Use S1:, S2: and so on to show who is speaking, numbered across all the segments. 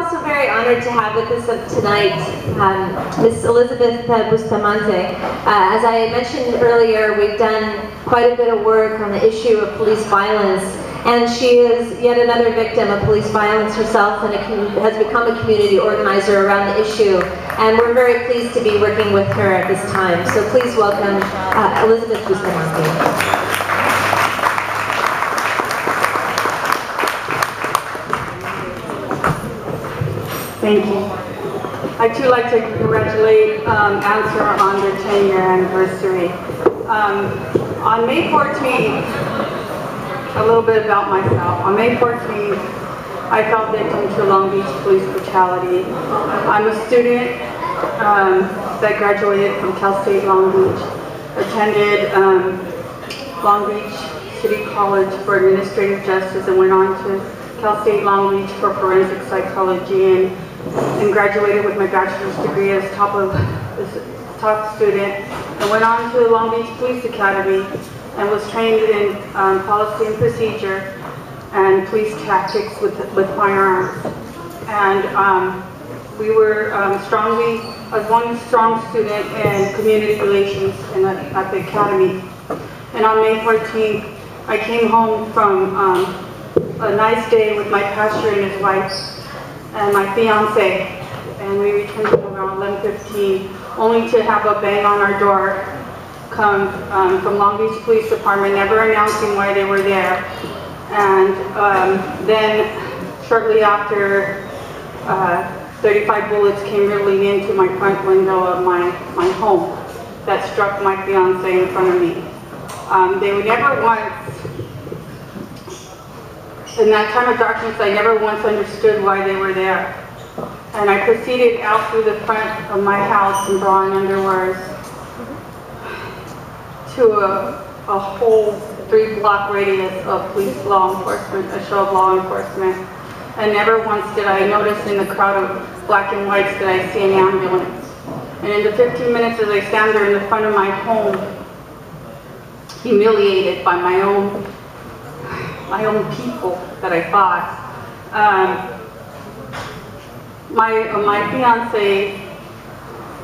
S1: also very honored to have with us tonight Ms. Elizabeth Bustamante. As I mentioned earlier, we've done quite a bit of work on the issue of police violence, and she is yet another victim of police violence herself, and has become a community organizer around the issue. And we're very pleased to be working with her at this time. So please welcome Elizabeth Bustamante.
S2: Thank you. I'd too like to congratulate ANSWER on their 10-year anniversary. On May 14th, a little bit about myself. On May 14th, I fell victim to Long Beach police brutality. I'm a student that graduated from Cal State Long Beach, attended Long Beach City College for Administrative Justice, and went on to Cal State Long Beach for forensic psychology, and graduated with my bachelor's degree as top student, and went on to the Long Beach Police Academy and was trained in policy and procedure and police tactics with firearms. And we were as one strong student in community relations at the academy. And on May 14th, I came home from a nice day with my pastor and his wife and my fiance, and we returned home around 11:15, only to have a bang on our door come from Long Beach Police Department, never announcing why they were there. And then shortly after, 35 bullets came riddling into my front window of my home that struck my fiance in front of me. They would never once, in that time of darkness, I never once understood why they were there. And I proceeded out through the front of my house in bra and underwears to a whole 3-block radius of police law enforcement, a show of law enforcement. And never once did I notice in the crowd of black and whites that I see an ambulance. And in the 15 minutes as I stand there in the front of my home, humiliated by my own people that I fought, my fiance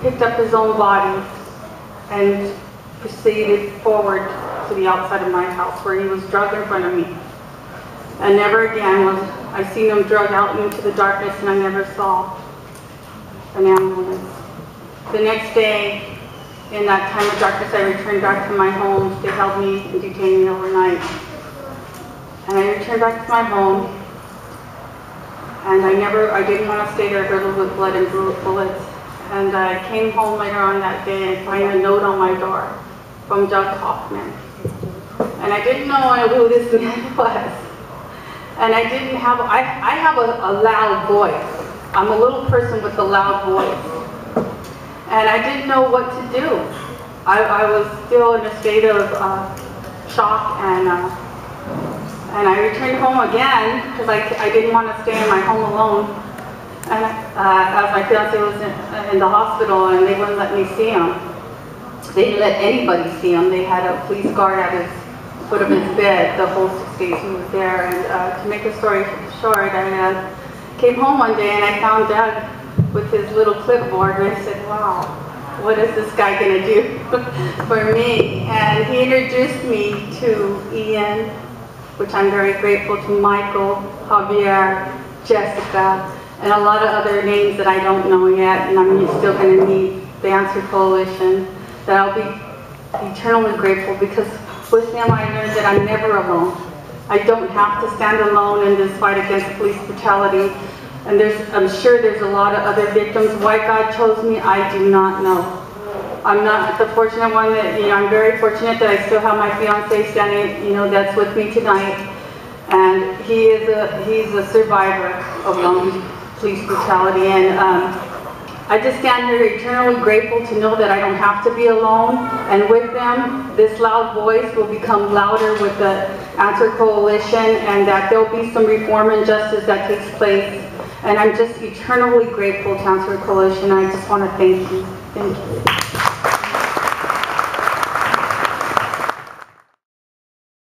S2: picked up his own body and proceeded forward to the outside of my house, where he was drugged in front of me. And never again was I seen him drug out into the darkness, and I never saw an ambulance. The next day, in that time of darkness, I returned back to my home. They held me and detained me overnight. And I returned back to my home, and I didn't want to stay there riddled with blood and bullets. And I came home later on that day and found a note on my door from Doug Hoffman. And I didn't know who this man was. And I have a loud voice. I'm a little person with a loud voice. And I didn't know what to do. I was still in a state of shock, and I returned home again because I didn't want to stay in my home alone. And as my fiance was in the hospital, and they wouldn't let me see him. They didn't let anybody see him. They had a police guard at his foot of his bed the whole 6 days he was there. And to make a story short, I came home one day and I found Doug with his little clipboard, and I said, wow, what is this guy going to do for me? And he introduced me to Ian, which I'm very grateful to, Michael, Javier, Jessica, and a lot of other names that I don't know yet, and I'm still going to meet the ANSWER Coalition, that I'll be eternally grateful, because with them I learned that I'm never alone. I don't have to stand alone in this fight against police brutality, and I'm sure there's a lot of other victims. Why God chose me, I do not know. I'm not the fortunate one that, I'm very fortunate that I still have my fiance standing, that's with me tonight. And he's a survivor of Long Beach police brutality. And I just stand here eternally grateful to know that I don't have to be alone. And with them, this loud voice will become louder with the ANSWER Coalition, and that there'll be some reform and justice that takes place. And I'm just eternally grateful to ANSWER Coalition. I just want to thank you. Thank you.